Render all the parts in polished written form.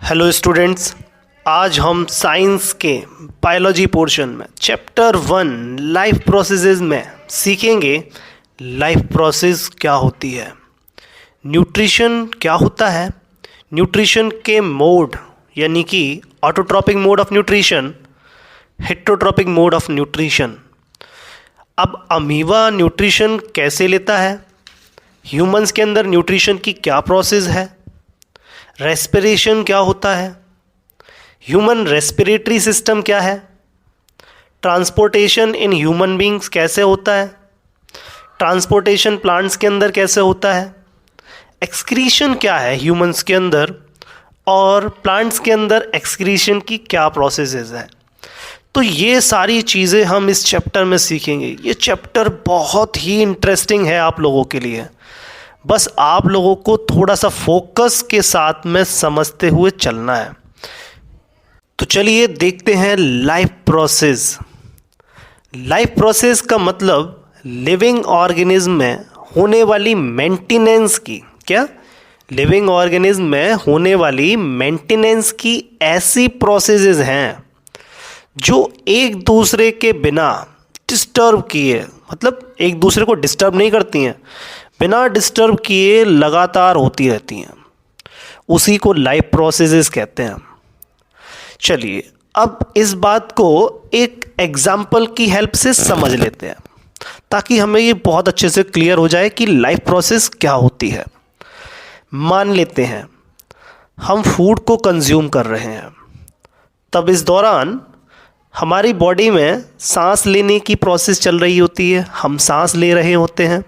Hello students, आज हम science के बायोलॉजी पोर्शन में चैप्टर 1 लाइफ प्रोसेसेस में सीखेंगे लाइफ प्रोसेस क्या होती है, न्यूट्रिशन क्या होता है, न्यूट्रिशन के मोड यानी कि autotrophic mode of nutrition, heterotrophic mode of nutrition. अब अमीबा न्यूट्रिशन कैसे लेता है, ह्यूमंस के अंदर न्यूट्रिशन की क्या प्रोसेस है, रेस्पिरेशन क्या होता है, ह्यूमन रेस्पिरेटरी सिस्टम क्या है, ट्रांसपोर्टेशन इन ह्यूमन बींग्स कैसे होता है, ट्रांसपोर्टेशन प्लांट्स के अंदर कैसे होता है, एक्सक्रीशन क्या है ह्यूमंस के अंदर और प्लांट्स के अंदर एक्सक्रीशन की क्या प्रोसेसेस है। तो ये सारी चीज़ें हम इस चैप्टर में सीखेंगे। ये चैप्टर बहुत ही इंटरेस्टिंग है आप लोगों के लिए, बस आप लोगों को थोड़ा सा फोकस के साथ में समझते हुए चलना है। तो चलिए देखते हैं लाइफ प्रोसेस। लाइफ प्रोसेस का मतलब लिविंग ऑर्गेनिज्म में होने वाली मेंटेनेंस की, क्या लिविंग ऑर्गेनिज्म में होने वाली मेंटेनेंस की ऐसी प्रोसेसेस हैं जो एक दूसरे के बिना डिस्टर्ब किए, मतलब एक दूसरे को डिस्टर्ब नहीं करती हैं, बिना डिस्टर्ब किए लगातार होती रहती हैं। उसी को लाइफ प्रोसेसेस कहते हैं। चलिए अब इस बात को एक एग्जाम्पल की हेल्प से समझ लेते हैं ताकि हमें ये बहुत अच्छे से क्लियर हो जाए कि लाइफ प्रोसेस क्या होती है। मान लेते हैं हम फूड को कंज्यूम कर रहे हैं, तब इस दौरान हमारी बॉडी में सांस लेने की प्रोसेस चल रही होती है, हम सांस ले रहे होते हैं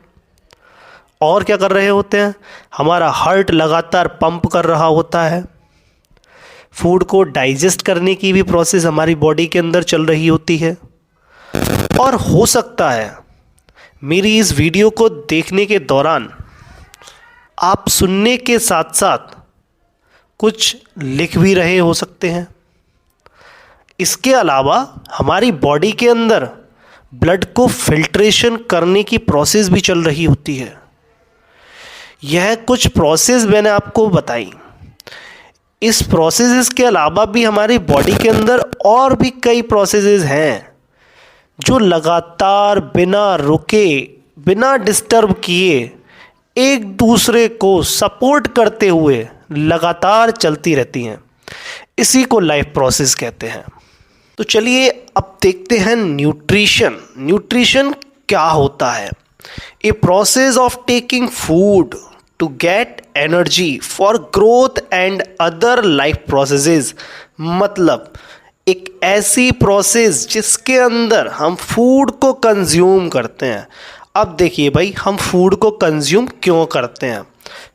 और क्या कर रहे होते हैं, हमारा हार्ट लगातार पंप कर रहा होता है। फूड को डाइजेस्ट करने की भी प्रोसेस हमारी बॉडी के अंदर चल रही होती है। और हो सकता है मेरी इस वीडियो को देखने के दौरान आप सुनने के साथ साथ कुछ लिख भी रहे हो सकते हैं। इसके अलावा हमारी बॉडी के अंदर ब्लड को फिल्ट्रेशन करने की प्रोसेस भी चल रही होती है। यह कुछ प्रोसेस मैंने आपको बताई। इस प्रोसेसेस के अलावा भी हमारी बॉडी के अंदर और भी कई प्रोसेसेस हैं जो लगातार बिना रुके, बिना डिस्टर्ब किए, एक दूसरे को सपोर्ट करते हुए लगातार चलती रहती हैं। इसी को लाइफ प्रोसेस कहते हैं। तो चलिए अब देखते हैं न्यूट्रिशन। न्यूट्रिशन क्या होता है? A process of taking food to get energy for growth and other life processes। मतलब एक ऐसी प्रोसेस जिसके अंदर हम फूड को कंज्यूम करते हैं। अब देखिए भाई, हम फूड को कंज्यूम क्यों करते हैं?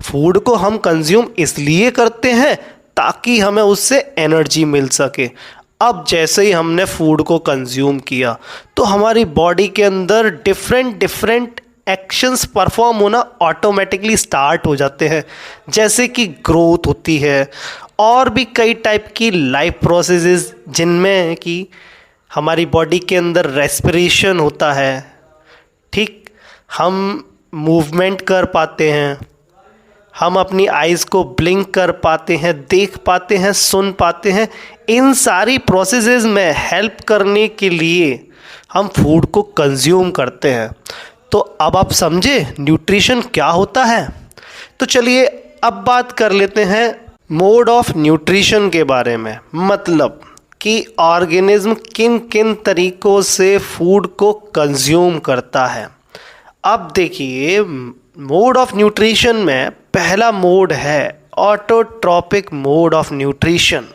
फूड को हम कंज्यूम इसलिए करते हैं ताकि हमें उससे एनर्जी मिल सके। अब जैसे ही हमने फूड को कंज्यूम किया तो हमारी बॉडी के अंदर डिफरेंट एक्शंस परफॉर्म होना ऑटोमेटिकली स्टार्ट हो जाते हैं, जैसे कि ग्रोथ होती है और भी कई टाइप की लाइफ प्रोसेसेस जिनमें कि हमारी बॉडी के अंदर रेस्पिरेशन होता है, ठीक, हम मूवमेंट कर पाते हैं, हम अपनी आइज़ को ब्लिंक कर पाते हैं, देख पाते हैं, सुन पाते हैं। इन सारी प्रोसेसेस में हेल्प करने के लिए हम फूड को कंज्यूम करते हैं। तो अब आप समझे न्यूट्रिशन क्या होता है। तो चलिए अब बात कर लेते हैं मोड ऑफ न्यूट्रिशन के बारे में, मतलब कि ऑर्गेनिज्म किन किन तरीक़ों से फूड को कंज्यूम करता है। अब देखिए मोड ऑफ न्यूट्रिशन में पहला मोड है autotrophic mode of nutrition,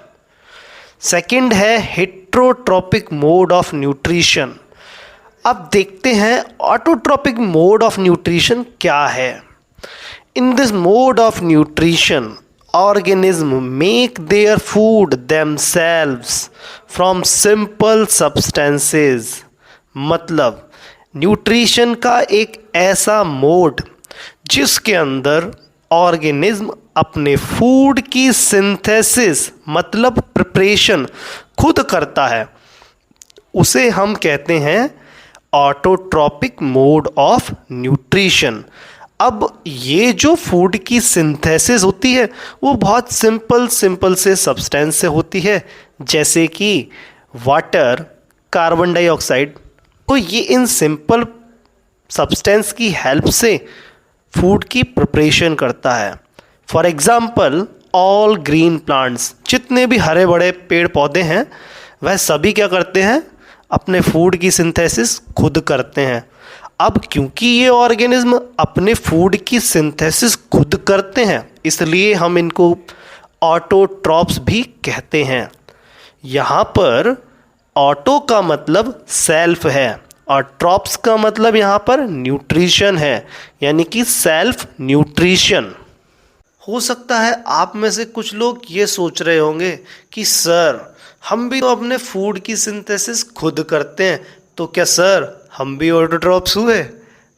second है हेटेरोट्रॉपिक मोड ऑफ न्यूट्रिशन। अब देखते हैं ऑटोट्रॉपिक मोड ऑफ न्यूट्रिशन क्या है। In this mode of nutrition organism make their food themselves from simple substances. मतलब न्यूट्रिशन का एक ऐसा मोड जिसके अंदर ऑर्गेनिज्म अपने फूड की सिंथेसिस मतलब प्रिपरेशन खुद करता है, उसे हम कहते हैं ऑटोट्रॉपिक मोड ऑफ न्यूट्रिशन। अब ये जो फूड की सिंथेसिस होती है वो बहुत सिंपल से सब्सटेंस से होती है, जैसे कि वाटर, कार्बन डाइऑक्साइड। तो ये इन सिंपल सब्सटेंस की हेल्प से फूड की प्रिपरेशन करता है। For example all green plants, जितने भी हरे बड़े पेड़ पौधे हैं वह सभी क्या करते हैं, अपने फूड की सिंथेसिस खुद करते हैं। अब क्योंकि ये ऑर्गेनिज्म अपने फूड की सिंथेसिस खुद करते हैं, इसलिए हम इनको ऑटोट्रॉप्स भी कहते हैं। यहाँ पर ऑटो का मतलब सेल्फ है और ट्रॉप्स का मतलब यहाँ पर न्यूट्रिशन है, यानी कि सेल्फ न्यूट्रिशन। हो सकता है आप में से कुछ लोग ये सोच रहे होंगे कि सर हम भी तो अपने फूड की सिंथेसिस खुद करते हैं, तो क्या सर हम भी ऑटोट्रॉप्स हुए?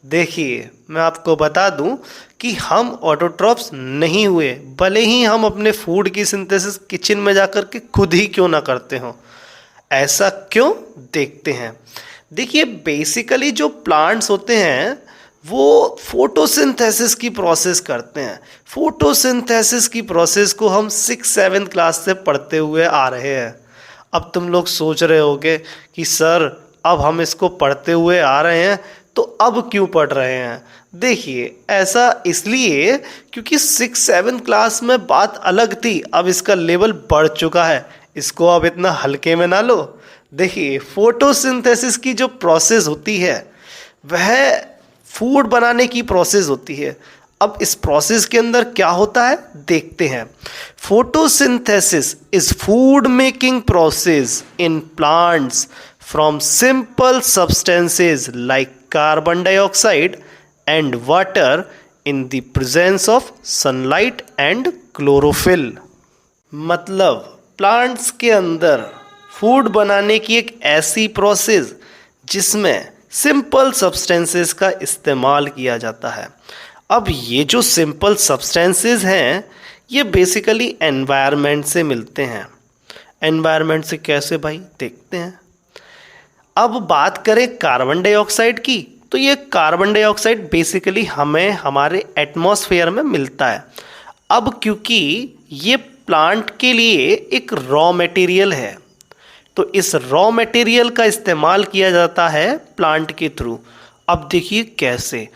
देखिए मैं आपको बता दूं कि हम ऑटोट्रॉप्स नहीं हुए, भले ही हम अपने फूड की सिंथेसिस किचन में जाकर के खुद ही क्यों ना करते हों। ऐसा क्यों, देखते हैं। देखिए बेसिकली जो प्लांट्स होते हैं वो फोटोसिंथेसिस की प्रोसेस करते हैं। फोटोसिंथेसिस की प्रोसेस को हम 6-7 क्लास से पढ़ते हुए आ रहे हैं। अब तुम लोग सोच रहे होगे कि सर अब हम इसको पढ़ते हुए आ रहे हैं तो अब क्यों पढ़ रहे हैं? देखिए ऐसा इसलिए क्योंकि 6-7 क्लास में बात अलग थी, अब इसका लेवल बढ़ चुका है, इसको अब इतना हल्के में ना लो। देखिए फोटोसिंथेसिस की जो प्रोसेस होती है वह फूड बनाने की प्रोसेस होती है। अब इस प्रोसेस के अंदर क्या होता है देखते हैं। Photosynthesis is food making process in plants from simple substances like carbon dioxide and water in the presence of sunlight and chlorophyll. मतलब प्लांट्स के अंदर फूड बनाने की एक ऐसी प्रोसेस जिसमें सिंपल सब्सटेंसेस का इस्तेमाल किया जाता है। अब ये जो सिंपल सब्सटेंसेस हैं ये बेसिकली एनवायरनमेंट से मिलते हैं। एनवायरनमेंट से कैसे भाई, देखते हैं। अब बात करें कार्बन डाइऑक्साइड की, तो ये कार्बन डाइऑक्साइड बेसिकली हमें हमारे एटमॉस्फेयर में मिलता है। अब क्योंकि ये प्लांट के लिए एक रॉ मटेरियल है तो इस रॉ मटेरियल का इस्तेमाल किया जाता है प्लांट के थ्रू। अब देखिए कैसे,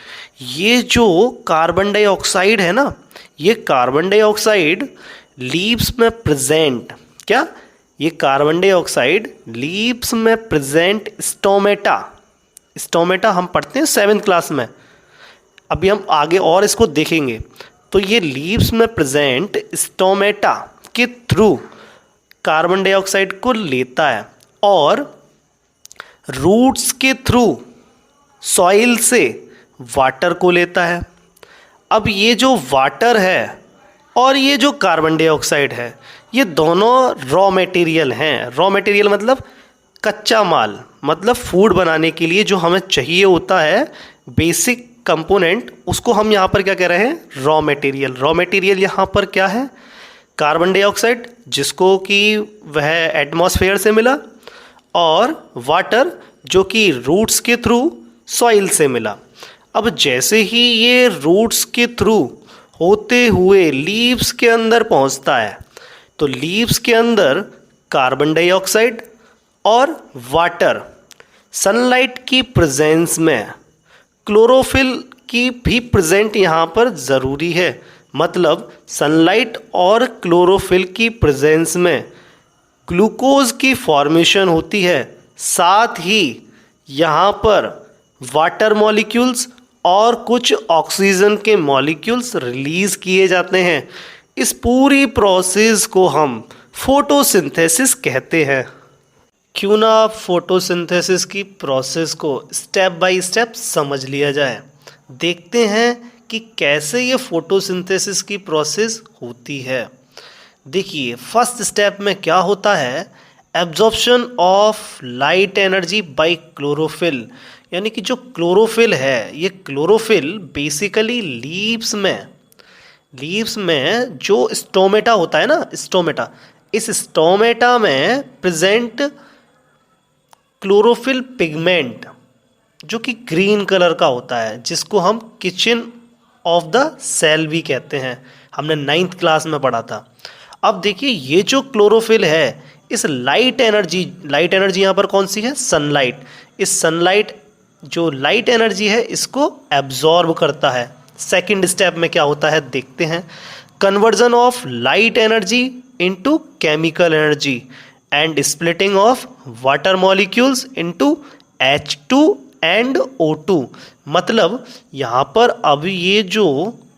ये जो कार्बन डाइऑक्साइड है ना, ये कार्बन डाइऑक्साइड लीव्स में प्रेजेंट, क्या ये कार्बन डाइऑक्साइड लीव्स में प्रेजेंट स्टोमेटा, स्टोमेटा हम पढ़ते हैं 7th क्लास में, अभी हम आगे और इसको देखेंगे। तो ये लीव्स में प्रेजेंट स्टोमेटा के थ्रू कार्बन डाइऑक्साइड को लेता है और रूट्स के थ्रू सॉइल से वाटर को लेता है। अब ये जो वाटर है और ये जो कार्बन डाइऑक्साइड है ये दोनों रॉ मटेरियल हैं। रॉ मटेरियल मतलब कच्चा माल, मतलब फूड बनाने के लिए जो हमें चाहिए होता है बेसिक कंपोनेंट, उसको हम यहाँ पर क्या कह रहे हैं, रॉ मटेरियल। रॉ मटेरियल यहाँ पर क्या है, कार्बन डाइऑक्साइड जिसको कि वह एटमॉस्फेयर से मिला और वाटर जो कि रूट्स के थ्रू सॉइल से मिला। अब जैसे ही ये रूट्स के थ्रू होते हुए लीव्स के अंदर पहुंचता है तो लीव्स के अंदर कार्बन डाइऑक्साइड और वाटर सनलाइट की प्रेजेंस में क्लोरोफिल की भी प्रेजेंट यहाँ पर ज़रूरी है। मतलब सनलाइट और क्लोरोफिल की प्रेजेंस में ग्लूकोज की फॉर्मेशन होती है, साथ ही यहाँ पर वाटर मॉलिक्यूल्स और कुछ ऑक्सीजन के मॉलिक्यूल्स रिलीज़ किए जाते हैं। इस पूरी प्रोसेस को हम फोटोसिंथेसिस कहते हैं। क्यों ना आप फोटोसिंथेसिस की प्रोसेस को स्टेप बाय स्टेप समझ लिया जाए। देखते हैं कि कैसे ये फोटोसिंथेसिस की प्रोसेस होती है। देखिए फर्स्ट स्टेप में क्या होता है, absorption of light energy by chlorophyll. यानी कि जो क्लोरोफिल है, ये क्लोरोफिल बेसिकली लीव्स में जो स्टोमेटा होता है ना, स्टोमेटा, इस स्टोमेटा में प्रेजेंट क्लोरोफिल पिगमेंट जो कि ग्रीन कलर का होता है, जिसको हम किचन ऑफ द सेल भी कहते हैं, हमने 9th क्लास में पढ़ा था। अब देखिए ये जो क्लोरोफिल है, इस लाइट एनर्जी यहाँ पर कौन सी है, सनलाइट। इस सनलाइट जो लाइट एनर्जी है इसको एब्जॉर्ब करता है। सेकंड स्टेप में क्या होता है देखते हैं, conversion of light energy into chemical energy and splitting of water molecules into H2 and O2। मतलब यहाँ पर अब ये जो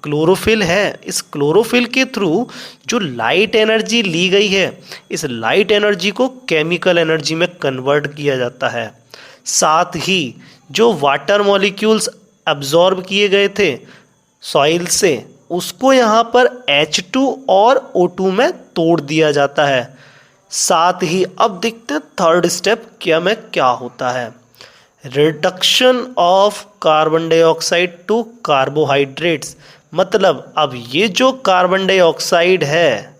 क्लोरोफिल है, इस क्लोरोफिल के थ्रू जो लाइट एनर्जी ली गई है, इस लाइट एनर्जी को केमिकल एनर्जी में कन्वर्ट किया जाता है। साथ ही जो वाटर मॉलिक्यूल्स एब्जॉर्ब किए गए थे सॉइल से, उसको यहाँ पर H2 और O2 में तोड़ दिया जाता है। साथ ही अब देखते हैं थर्ड स्टेप क्या होता है, reduction of carbon dioxide to carbohydrates. मतलब अब ये जो कार्बन डाइऑक्साइड है,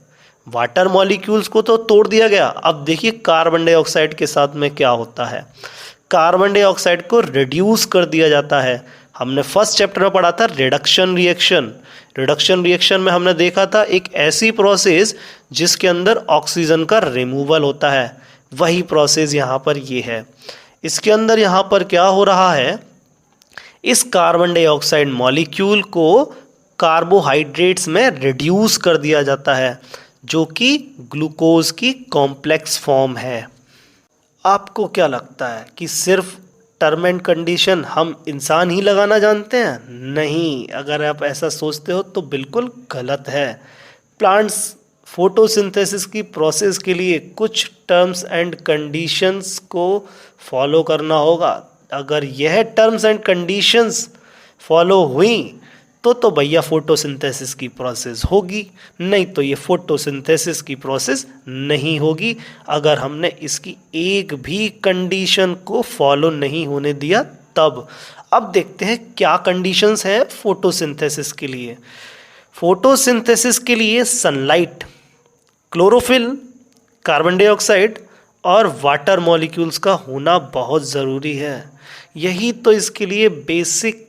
वाटर मॉलिक्यूल्स को तो तोड़ दिया गया, अब देखिए कार्बन डाइऑक्साइड के साथ में क्या होता है, कार्बन डाइऑक्साइड को रिड्यूस कर दिया जाता है। हमने फर्स्ट चैप्टर में पढ़ा था रिडक्शन रिएक्शन। रिडक्शन रिएक्शन में हमने देखा था एक ऐसी प्रोसेस जिसके अंदर ऑक्सीजन का रिमूवल होता है, वही प्रोसेस यहाँ पर ये है। इसके अंदर यहाँ पर क्या हो रहा है, इस कार्बन डाइऑक्साइड मॉलिक्यूल को कार्बोहाइड्रेट्स में रिड्यूस कर दिया जाता है, जो कि ग्लूकोज की कॉम्प्लेक्स फॉर्म है। आपको क्या लगता है कि सिर्फ टर्म एंड कंडीशन हम इंसान ही लगाना जानते हैं? नहीं, अगर आप ऐसा सोचते हो तो बिल्कुल गलत है। प्लांट्स फोटोसिंथेसिस की प्रोसेस के लिए कुछ टर्म्स एंड कंडीशंस को फॉलो करना होगा। अगर यह टर्म्स एंड कंडीशंस फॉलो हुई तो भैया फोटोसिंथेसिस की प्रोसेस होगी, नहीं तो ये फोटोसिंथेसिस की प्रोसेस नहीं होगी अगर हमने इसकी एक भी कंडीशन को फॉलो नहीं होने दिया तब। अब देखते हैं क्या कंडीशंस हैं फोटोसिंथेसिस के लिए। फोटोसिंथेसिस के लिए सनलाइट, क्लोरोफिल, कार्बन डाइऑक्साइड और वाटर मॉलिक्यूल्स का होना बहुत ज़रूरी है। यही तो इसके लिए बेसिक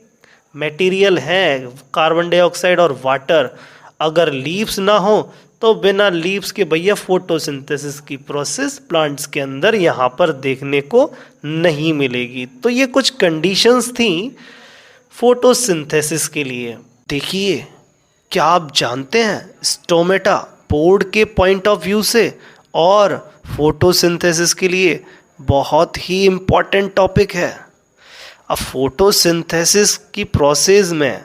मटेरियल है, कार्बन डाइऑक्साइड और वाटर। अगर लीव्स ना हो तो बिना लीव्स के भैया फोटोसिंथेसिस की प्रोसेस प्लांट्स के अंदर यहाँ पर देखने को नहीं मिलेगी। तो ये कुछ कंडीशंस थी फोटोसिंथेसिस के लिए। देखिए, क्या आप जानते हैं स्टोमेटा पोड के पॉइंट ऑफ व्यू से और फोटोसिंथेसिस के लिए बहुत ही इम्पॉर्टेंट टॉपिक है। अब फोटोसिंथेसिस की प्रोसेस में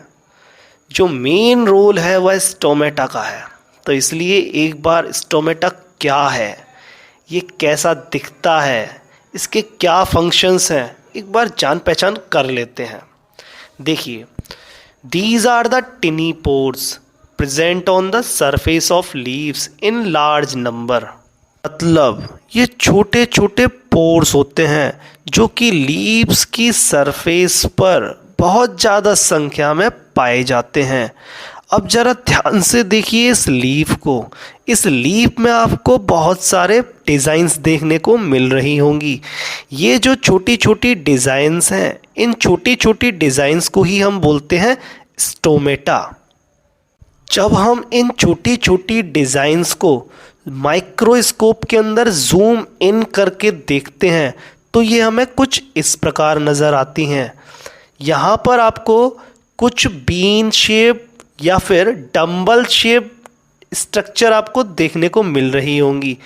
जो मेन रोल है वह स्टोमेटा का है। तो इसलिए एक बार स्टोमेटा क्या है, ये कैसा दिखता है, इसके क्या फंक्शंस हैं, एक बार जान पहचान कर लेते हैं। देखिए, these are the tiny pores present on the surface of leaves in large number. मतलब ये छोटे छोटे पोर्स होते हैं जो कि लीव्स की सरफेस पर बहुत ज़्यादा संख्या में पाए जाते हैं। अब ज़रा ध्यान से देखिए इस लीफ को। इस लीफ में आपको बहुत सारे डिज़ाइंस देखने को मिल रही होंगी। ये जो छोटी छोटी डिज़ाइंस हैं, इन छोटी छोटी डिज़ाइंस को ही हम बोलते हैं स्टोमेटा। जब हम इन छोटी छोटी डिज़ाइंस को माइक्रोस्कोप के अंदर जूम इन करके देखते हैं तो ये हमें कुछ इस प्रकार नज़र आती हैं। यहाँ पर आपको कुछ बीन शेप या फिर डंबल शेप स्ट्रक्चर आपको देखने को मिल रही होंगी।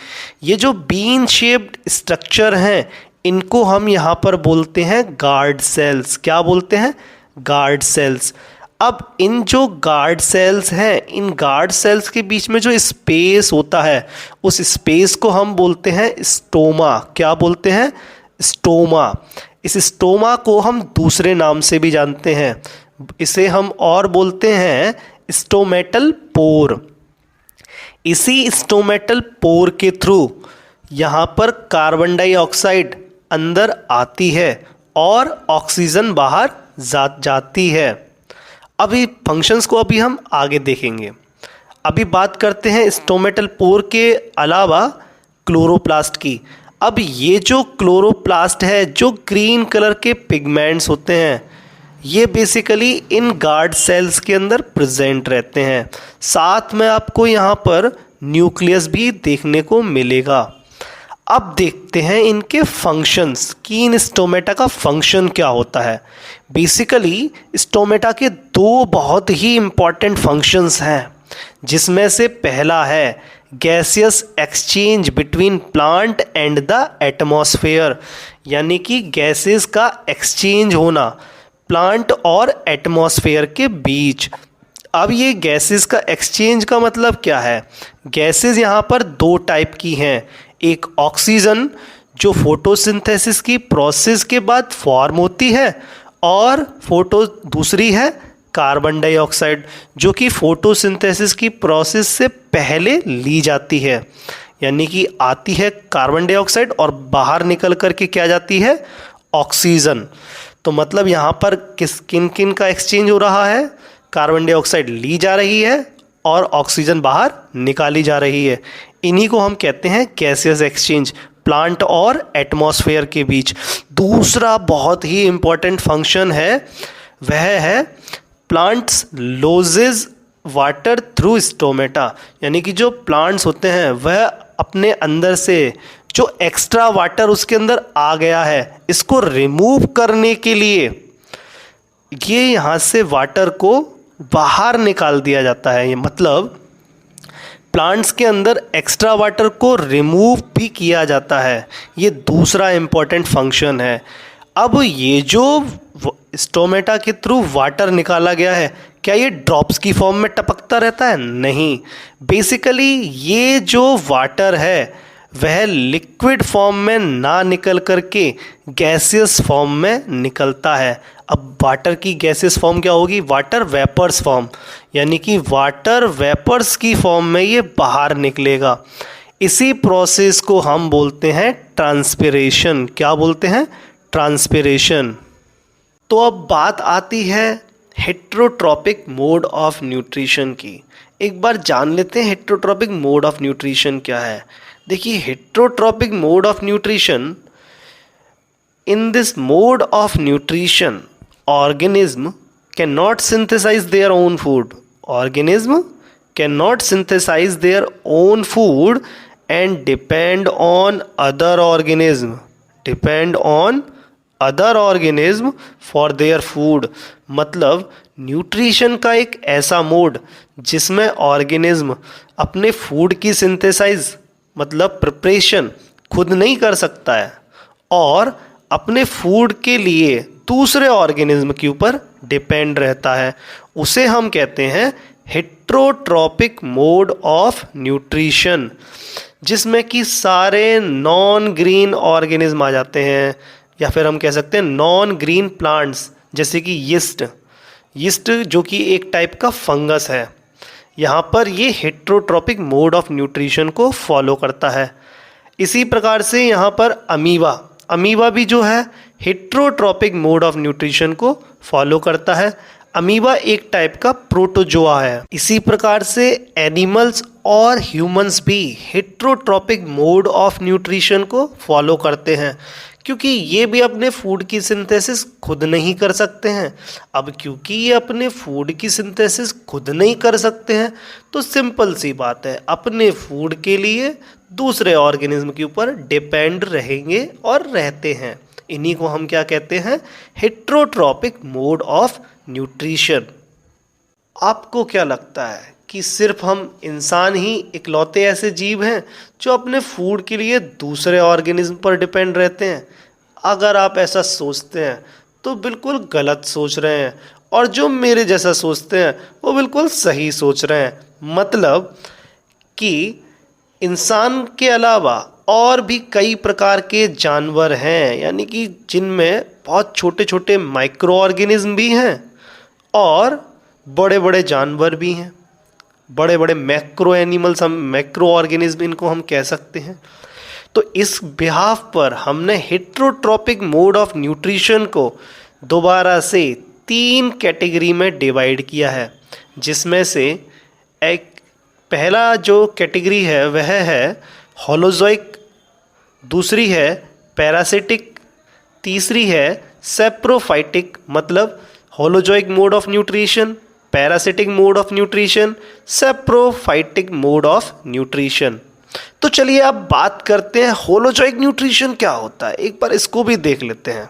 ये जो बीन शेप्ड स्ट्रक्चर हैं, इनको हम यहाँ पर बोलते हैं गार्ड सेल्स। क्या बोलते हैं? Guard cells. अब इन जो गार्ड सेल्स हैं, इन गार्ड सेल्स के बीच में जो स्पेस होता है, उस स्पेस को हम बोलते हैं स्टोमा। क्या बोलते हैं? स्टोमा। इस स्टोमा को हम दूसरे नाम से भी जानते हैं, इसे हम और बोलते हैं स्टोमेटल पोर। इसी स्टोमेटल पोर के थ्रू यहाँ पर कार्बन डाइऑक्साइड अंदर आती है और ऑक्सीजन बाहर जाती है। अभी फंक्शंस को अभी हम आगे देखेंगे। अभी बात करते हैं स्टोमेटल पोर के अलावा क्लोरोप्लास्ट की। अब ये जो क्लोरोप्लास्ट है, जो ग्रीन कलर के पिगमेंट्स होते हैं, ये बेसिकली इन गार्ड सेल्स के अंदर प्रेजेंट रहते हैं। साथ में आपको यहाँ पर न्यूक्लियस भी देखने को मिलेगा। अब देखते हैं इनके फंक्शंस कि इन स्टोमेटा का फंक्शन क्या होता है। बेसिकली स्टोमेटा के दो बहुत ही इम्पॉर्टेंट फंक्शंस हैं, जिसमें से पहला है gaseous exchange between plant and the atmosphere, यानी कि गैसेस का एक्सचेंज होना प्लांट और एटमॉस्फेयर के बीच। अब ये गैसेस का एक्सचेंज का मतलब क्या है? गैसेस यहाँ पर दो टाइप की हैं, एक ऑक्सीजन जो फोटोसिंथेसिस की प्रोसेस के बाद फॉर्म होती है, और दूसरी है कार्बन डाइऑक्साइड जो कि फोटोसिंथेसिस की प्रोसेस से पहले ली जाती है। यानी कि आती है कार्बन डाइऑक्साइड और बाहर निकल करके क्या जाती है? ऑक्सीजन। तो मतलब यहाँ पर किन किन का एक्सचेंज हो रहा है? कार्बन डाइऑक्साइड ली जा रही है और ऑक्सीजन बाहर निकाली जा रही है। इन्हीं को हम कहते हैं गैसियस एक्सचेंज प्लांट और एटमॉस्फेयर के बीच। दूसरा बहुत ही इम्पॉर्टेंट फंक्शन है, वह है plants losses water through stomata, यानी कि जो प्लांट्स होते हैं वह अपने अंदर से जो एक्स्ट्रा वाटर उसके अंदर आ गया है इसको रिमूव करने के लिए ये यहाँ से वाटर को बाहर निकाल दिया जाता है। ये मतलब प्लांट्स के अंदर एक्स्ट्रा वाटर को रिमूव भी किया जाता है। ये दूसरा इम्पॉर्टेंट फंक्शन है। अब ये जो स्टोमेटा के थ्रू वाटर निकाला गया है, क्या ये ड्रॉप्स की फॉर्म में टपकता रहता है? नहीं। बेसिकली ये जो वाटर है वह लिक्विड फॉर्म में ना निकल करके गैसियस फॉर्म में निकलता है। अब वाटर की गैसियस फॉर्म क्या होगी? वाटर वेपर्स फॉर्म, यानी कि वाटर वेपर्स की फॉर्म में ये बाहर निकलेगा। इसी प्रोसेस को हम बोलते हैं ट्रांसपिरेशन। क्या बोलते हैं? ट्रांसपिरेशन। तो अब बात आती है हेट्रोट्रॉपिक मोड ऑफ न्यूट्रिशन की। एक बार जान लेते हैं हेट्रोट्रॉपिक मोड ऑफ न्यूट्रिशन क्या है। देखिए, heterotrophic mode of nutrition, in this mode of nutrition organism cannot synthesize their own food. Organism cannot synthesize their own food and depend on other organism for their food. मतलब nutrition का एक ऐसा mode जिसमें organism अपने food की synthesise मतलब preparation खुद नहीं कर सकता है और अपने फूड के लिए दूसरे ऑर्गेनिज्म के ऊपर डिपेंड रहता है, उसे हम कहते हैं हेट्रोट्रॉपिक मोड ऑफ न्यूट्रिशन, जिसमें कि सारे नॉन ग्रीन ऑर्गेनिज्म आ जाते हैं, या फिर हम कह सकते हैं नॉन ग्रीन प्लांट्स, जैसे कि यीस्ट जो कि एक टाइप का फंगस है। यहाँ पर ये हेट्रोट्रॉपिक मोड ऑफ न्यूट्रिशन को फॉलो करता है। इसी प्रकार से यहाँ पर अमीबा भी जो है हेट्रोट्रॉपिक मोड ऑफ न्यूट्रिशन को फॉलो करता है। अमीबा एक टाइप का प्रोटोजोआ है। इसी प्रकार से एनिमल्स और ह्यूमंस भी हेट्रोट्रॉपिक मोड ऑफ न्यूट्रिशन को फॉलो करते हैं, क्योंकि ये भी अपने फूड की सिंथेसिस खुद नहीं कर सकते हैं। अब क्योंकि ये अपने फूड की सिंथेसिस खुद नहीं कर सकते हैं, तो सिंपल सी बात है, अपने फूड के लिए दूसरे ऑर्गेनिज्म के ऊपर डिपेंड रहेंगे और रहते हैं। इन्हीं को हम क्या कहते हैं? Heterotrophic mode of nutrition. आपको क्या लगता है कि सिर्फ हम इंसान ही इकलौते ऐसे जीव हैं जो अपने फूड के लिए दूसरे ऑर्गेनिज्म पर डिपेंड रहते हैं? अगर आप ऐसा सोचते हैं तो बिल्कुल गलत सोच रहे हैं, और जो मेरे जैसा सोचते हैं वो बिल्कुल सही सोच रहे हैं। मतलब कि इंसान के अलावा और भी कई प्रकार के जानवर हैं, यानी कि जिनमें बहुत छोटे छोटे माइक्रो ऑर्गेनिज्म भी हैं और बड़े बड़े जानवर भी हैं, बड़े बड़े मैक्रो एनिमल्स, हम मैक्रो ऑर्गेनिज्म इनको हम कह सकते हैं। तो इस बिहाफ पर हमने हेट्रोट्रॉपिक मोड ऑफ न्यूट्रिशन को दोबारा से 3 कैटेगरी में डिवाइड किया है, जिसमें से एक पहला जो कैटेगरी है वह है होलोजोइक, दूसरी है पैरासिटिक, तीसरी है सेप्रोफाइटिक मतलब holozoic mode of nutrition, parasitic mode of nutrition, saprophytic mode of nutrition. तो चलिए अब बात करते हैं होलोजोइक न्यूट्रिशन क्या होता है, एक बार इसको भी देख लेते हैं।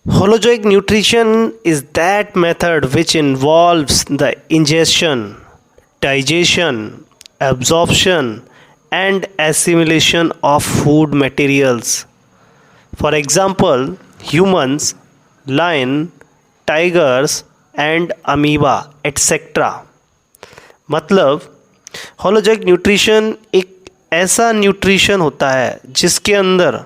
Holozoic nutrition is that method which involves the ingestion, digestion, absorption and assimilation of food materials. For example, humans, lion, tigers and amoeba etc. मतलब होलोजोइक न्यूट्रिशन एक ऐसा न्यूट्रिशन होता है जिसके अंदर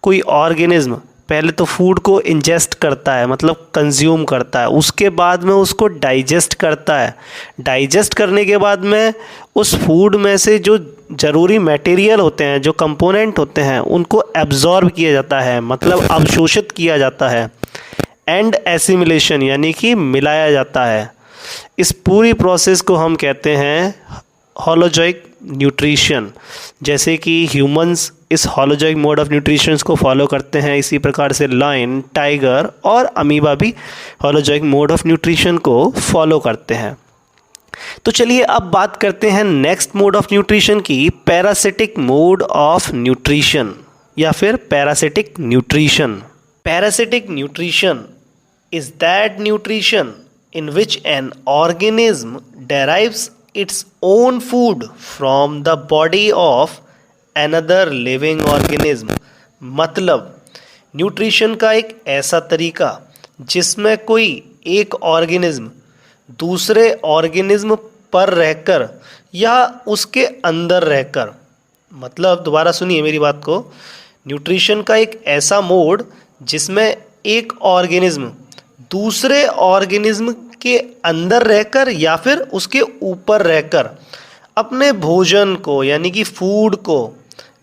कोई ऑर्गेनिज्म पहले तो फूड को इंजेस्ट करता है, मतलब कंज्यूम करता है, उसके बाद में उसको डाइजेस्ट करता है। डाइजेस्ट करने के बाद में उस फूड में से जो ज़रूरी मटेरियल होते हैं, जो कंपोनेंट होते हैं, उनको एब्जॉर्ब किया जाता है, मतलब अवशोषित किया जाता है। एंड एसिमिलेशन यानी कि मिलाया जाता है। इस पूरी प्रोसेस को हम कहते हैं होलोजोइक न्यूट्रिशन। जैसे कि ह्यूमंस इस होलोजोइक मोड ऑफ न्यूट्रिशन को फॉलो करते हैं, इसी प्रकार से लायन, टाइगर और अमीबा भी होलोजोइक मोड ऑफ न्यूट्रिशन को फॉलो करते हैं। तो चलिए अब बात करते हैं नेक्स्ट मोड ऑफ न्यूट्रिशन की, पैरासिटिक मोड ऑफ न्यूट्रिशन या फिर parasitic nutrition. Parasitic nutrition is that nutrition in which an organism derives its own food from the body of another living organism। मतलब न्यूट्रिशन का एक ऐसा तरीका जिसमें कोई एक ऑर्गेनिज्म दूसरे ऑर्गेनिज्म पर रहकर या उसके अंदर रहकर, मतलब दोबारा सुनिए मेरी बात को, न्यूट्रिशन का एक ऐसा मोड जिसमें एक ऑर्गेनिज्म दूसरे ऑर्गेनिज्म के अंदर रहकर या फिर उसके ऊपर रहकर अपने भोजन को यानी कि फूड को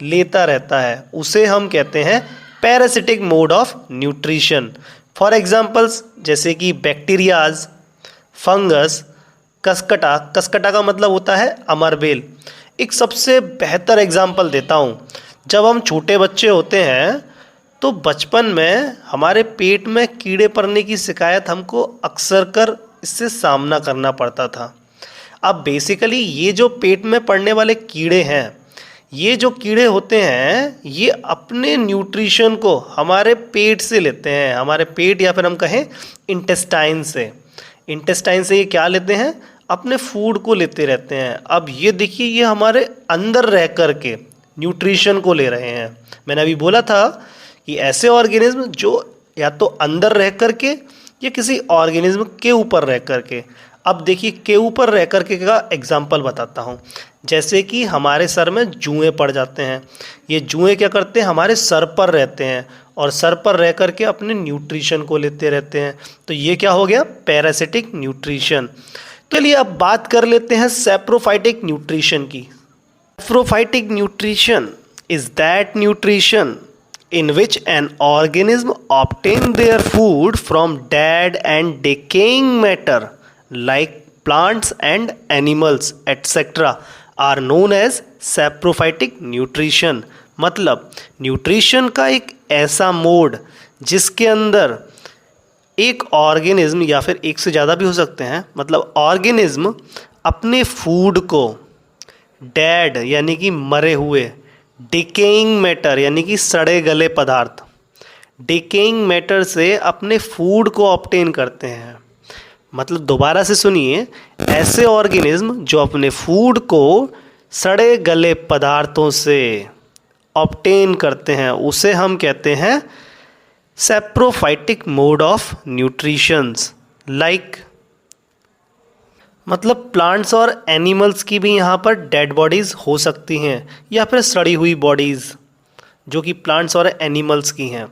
लेता रहता है, उसे हम कहते हैं parasitic mode of nutrition. For examples जैसे कि बैक्टीरियाज, फंगस, कसकटा। कसकटा का मतलब होता है अमरबेल। एक सबसे बेहतर एग्जांपल देता हूँ। जब हम छोटे बच्चे होते हैं तो बचपन में हमारे पेट में कीड़े पड़ने की शिकायत हमको अक्सर कर इससे सामना करना पड़ता था। अब बेसिकली ये जो पेट में पड़ने वाले कीड़े हैं, ये जो कीड़े होते हैं, ये अपने न्यूट्रिशन को हमारे पेट से लेते हैं, हमारे पेट या फिर हम कहें इंटेस्टाइन से। इंटेस्टाइन से ये क्या लेते हैं? अपने फूड को लेते रहते हैं। अब ये देखिए, ये हमारे अंदर रह कर के न्यूट्रिशन को ले रहे हैं। मैंने अभी बोला था कि ऐसे ऑर्गेनिज्म जो या तो अंदर रह कर के या किसी ऑर्गेनिज्म के ऊपर रह कर के। अब देखिए, के ऊपर रह कर के का एग्जांपल बताता हूँ। जैसे कि हमारे सर में जुएँ पड़ जाते हैं। ये जुएँ क्या करते हैं? हमारे सर पर रहते हैं और सर पर रह कर के अपने न्यूट्रिशन को लेते रहते हैं। तो ये क्या हो गया? Parasitic nutrition. तो चलिए अब बात कर लेते हैं सैप्रोफाइटिक न्यूट्रिशन की। Saprophytic nutrition is that nutrition in which an organism obtain their food from dead and decaying matter like plants and animals etc. are known as saprophytic nutrition। मतलब nutrition का एक ऐसा मोड जिसके अंदर एक organism या फिर एक से ज़्यादा भी हो सकते हैं, मतलब ऑर्गेनिज्म अपने फूड को डेड यानी कि मरे हुए, डिकेइंग मैटर यानी कि सड़े गले पदार्थ, डिकेइंग मैटर से अपने फूड को ऑब्टेन करते हैं। मतलब दोबारा से सुनिए, ऐसे ऑर्गेनिज्म जो अपने फूड को सड़े गले पदार्थों से ऑब्टेन करते हैं, उसे हम कहते हैं saprophytic mode of nutritions. Like मतलब प्लांट्स और एनिमल्स की भी यहाँ पर डेड बॉडीज़ हो सकती हैं या फिर सड़ी हुई बॉडीज़ जो कि प्लांट्स और एनिमल्स की हैं।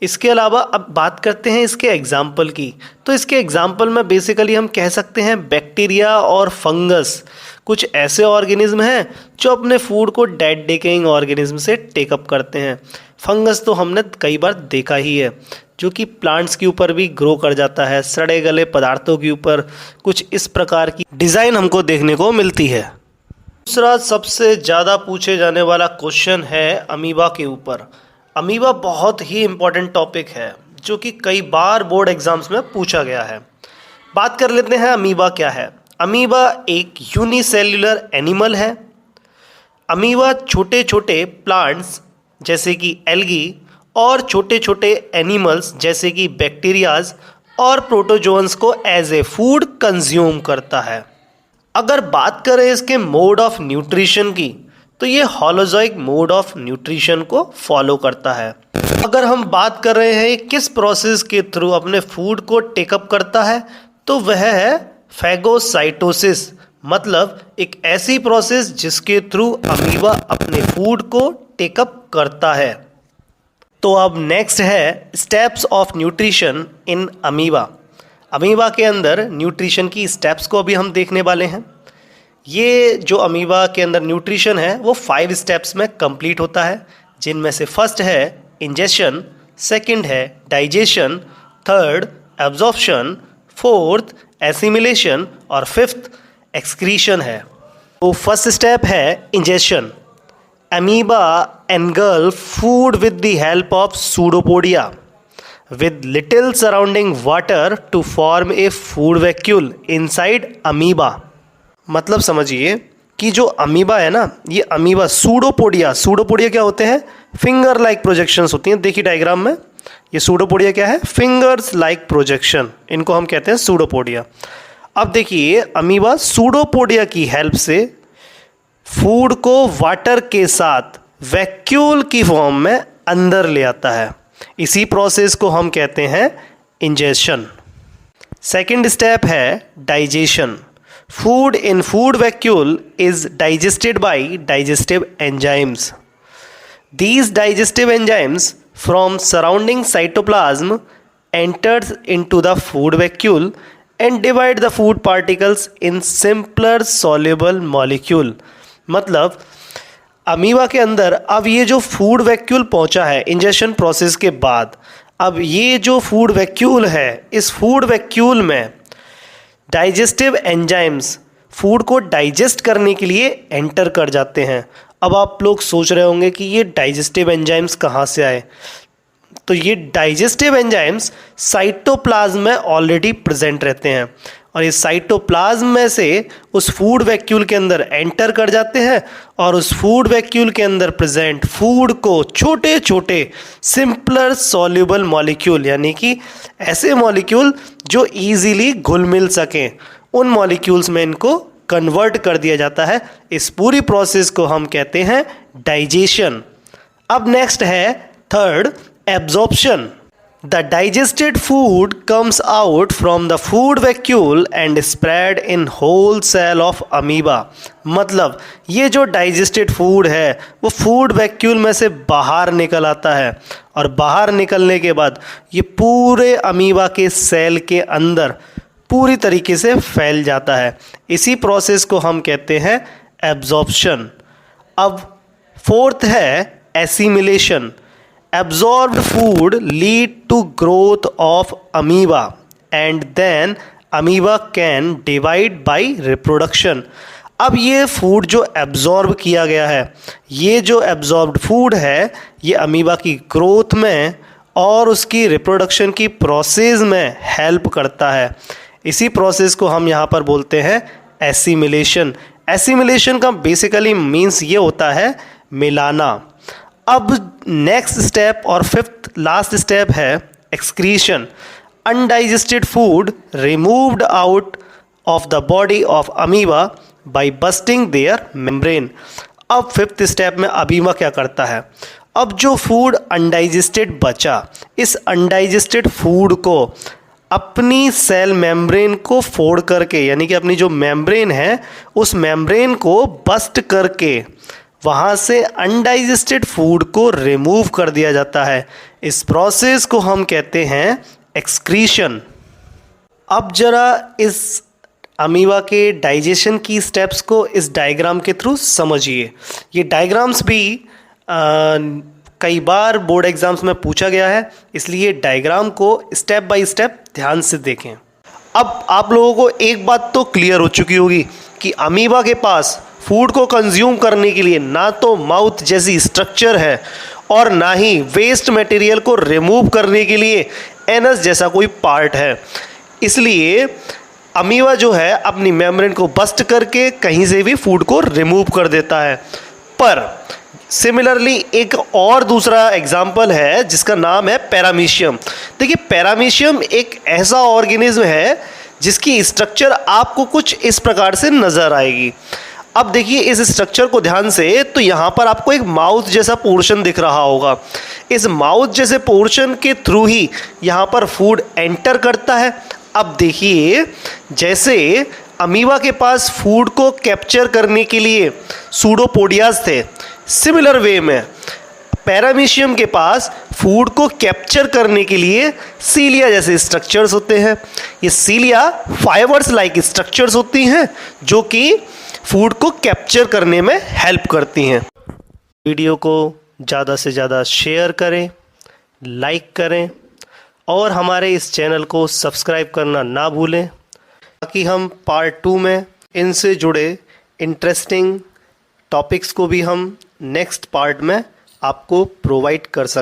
इसके अलावा अब बात करते हैं इसके एग्जाम्पल की। तो इसके एग्जाम्पल में बेसिकली हम कह सकते हैं बैक्टीरिया और फंगस कुछ ऐसे ऑर्गेनिज्म हैं जो अपने फूड को डेड डिकेइंग ऑर्गेनिज्म से टेकअप करते हैं। फंगस तो हमने कई बार देखा ही है, जो कि प्लांट्स के ऊपर भी ग्रो कर जाता है, सड़े गले पदार्थों के ऊपर कुछ इस प्रकार की डिज़ाइन हमको देखने को मिलती है। दूसरा सबसे ज़्यादा पूछे जाने वाला क्वेश्चन है अमीबा के ऊपर। अमीबा बहुत ही इम्पोर्टेंट टॉपिक है, जो कि कई बार बोर्ड एग्जाम्स में पूछा गया है। बात कर लेते हैं अमीबा क्या है। अमीबा एक यूनिसेल्युलर एनिमल है। अमीबा छोटे छोटे प्लांट्स जैसे कि एल्गी और छोटे छोटे एनिमल्स जैसे कि बैक्टीरियाज और प्रोटोजोन्स को एज ए फूड कंज्यूम करता है। अगर बात करें इसके मोड ऑफ न्यूट्रिशन की, तो ये होलोजोइक मोड ऑफ न्यूट्रिशन को फॉलो करता है। अगर हम बात कर रहे हैं किस प्रोसेस के थ्रू अपने फूड को टेकअप करता है, तो वह है फैगोसाइटोसिस, मतलब एक ऐसी प्रोसेस जिसके थ्रू अमीबा अपने फूड को टेकअप करता है। तो अब नेक्स्ट है steps of nutrition in amoeba. Amoeba के अंदर न्यूट्रिशन की स्टेप्स को अभी हम देखने वाले हैं। ये जो अमीबा के अंदर न्यूट्रिशन है वो 5 स्टेप्स में कंप्लीट होता है, जिनमें से फर्स्ट है इंजेशन, सेकंड है digestion, third absorption, fourth assimilation और फिफ्थ एक्सक्रीशन है। तो फर्स्ट स्टेप है ingestion. Amoeba engulf food with the help of pseudopodia with little surrounding water to form a food vacuole inside amoeba। मतलब समझिए कि जो amoeba है ना, ये अमीबा सूडोपोडिया क्या होते हैं? फिंगर लाइक प्रोजेक्शंस होती हैं। देखिए डायग्राम में ये सूडोपोडिया क्या है? फिंगर्स लाइक प्रोजेक्शन, इनको हम कहते हैं सूडोपोडिया। अब देखिए अमीबा सूडोपोडिया की हेल्प से फूड को वाटर के साथ वैक्यूल की फॉर्म में अंदर ले आता है। इसी प्रोसेस को हम कहते हैं इंजेशन। सेकंड स्टेप है digestion. Food in food vacuole is digested by digestive enzymes. These digestive enzymes from surrounding cytoplasm enters into the food vacuole and divide the food particles in simpler soluble molecule। मतलब amoeba के अंदर अब ये जो food vacuole पहुंचा है ingestion process के बाद, अब ये जो फूड वैक्यूल है, इस फूड वैक्यूल में डाइजेस्टिव एंजाइम्स फूड को डाइजेस्ट करने के लिए एंटर कर जाते हैं। अब आप लोग सोच रहे होंगे कि ये डाइजेस्टिव एंजाइम्स कहाँ से आए, तो ये डाइजेस्टिव एंजाइम्स साइटोप्लाज्म में ऑलरेडी प्रेजेंट रहते हैं और ये साइटोप्लाज्म में से उस फूड वैक्यूल के अंदर एंटर कर जाते हैं और उस फूड वैक्यूल के अंदर प्रेजेंट फूड को छोटे छोटे सिंपलर सॉल्युबल मॉलिक्यूल, यानी कि ऐसे मॉलिक्यूल जो इजीली घुल मिल सकें, उन मॉलिक्यूल्स में इनको कन्वर्ट कर दिया जाता है। इस पूरी प्रोसेस को हम कहते हैं डाइजेशन। अब नेक्स्ट है third absorption. The digested food comes out from the food vacuole and spread in whole cell of amoeba. मतलब ये जो डाइजेस्टेड फूड है वो फूड वैक्यूल में से बाहर निकल आता है और बाहर निकलने के बाद ये पूरे अमीबा के सेल के अंदर पूरी तरीके से फैल जाता है। इसी प्रोसेस को हम कहते हैं एब्जॉर्प्शन। अब फोर्थ है assimilation. Absorbed food lead to growth of amoeba and then amoeba can divide by reproduction। अब ये फूड जो एब्जॉर्ब किया गया है, ये जो एब्जॉर्ब्ड फूड है, ये अमीबा की ग्रोथ में और उसकी रिप्रोडक्शन की प्रोसेस में हेल्प करता है। इसी प्रोसेस को हम यहाँ पर बोलते हैं एसिमिलेशन। एसिमिलेशन का बेसिकली मीन्स ये होता है मिलाना। अब नेक्स्ट स्टेप और फिफ्थ लास्ट स्टेप है excretion. Undigested food removed out of the body of amoeba by busting their membrane. अब फिफ्थ स्टेप में अमीबा क्या करता है, अब जो फूड अनडाइजेस्टेड बचा, इस अनडाइजेस्टेड फूड को अपनी सेल मेम्ब्रेन को फोड़ करके, यानी कि अपनी जो मेम्ब्रेन है उस मेम्ब्रेन को बस्ट करके वहाँ से अनडाइजेस्टेड फूड को रिमूव कर दिया जाता है। इस प्रोसेस को हम कहते हैं एक्सक्रीशन। अब जरा इस अमीबा के डाइजेशन की स्टेप्स को इस डायग्राम के थ्रू समझिए। ये डायग्राम्स भी कई बार बोर्ड एग्जाम्स में पूछा गया है, इसलिए डायग्राम को स्टेप बाय स्टेप ध्यान से देखें। अब आप लोगों को एक बात तो क्लियर हो चुकी होगी कि अमीबा के पास फूड को कंज्यूम करने के लिए ना तो माउथ जैसी स्ट्रक्चर है और ना ही वेस्ट मटेरियल को रिमूव करने के लिए एनस जैसा कोई पार्ट है। इसलिए अमीबा जो है अपनी मेम्ब्रेन को बस्ट करके कहीं से भी फूड को रिमूव कर देता है। पर सिमिलरली एक और दूसरा एग्जाम्पल है जिसका नाम है पैरामीशियम। देखिए, पैरामीशियम एक ऐसा ऑर्गेनिज्म है जिसकी स्ट्रक्चर आपको कुछ इस प्रकार से नज़र आएगी। अब देखिए इस स्ट्रक्चर को ध्यान से, तो यहाँ पर आपको एक माउथ जैसा पोर्शन दिख रहा होगा। इस माउथ जैसे पोर्शन के थ्रू ही यहाँ पर फूड एंटर करता है। अब देखिए, जैसे अमीबा के पास फूड को कैप्चर करने के लिए सूडोपोडियाज थे, सिमिलर वे में पैरामीशियम के पास फूड को कैप्चर करने के लिए सीलिया जैसे स्ट्रक्चर्स होते हैं। ये सीलिया फाइबर्स लाइक स्ट्रक्चर्स होती हैं जो कि फूड को कैप्चर करने में हेल्प करती हैं। वीडियो को ज़्यादा से ज़्यादा शेयर करें, लाइक करें और हमारे इस चैनल को सब्सक्राइब करना ना भूलें, ताकि हम पार्ट 2 में इनसे जुड़े इंटरेस्टिंग टॉपिक्स को भी हम नेक्स्ट पार्ट में आपको प्रोवाइड कर सकें।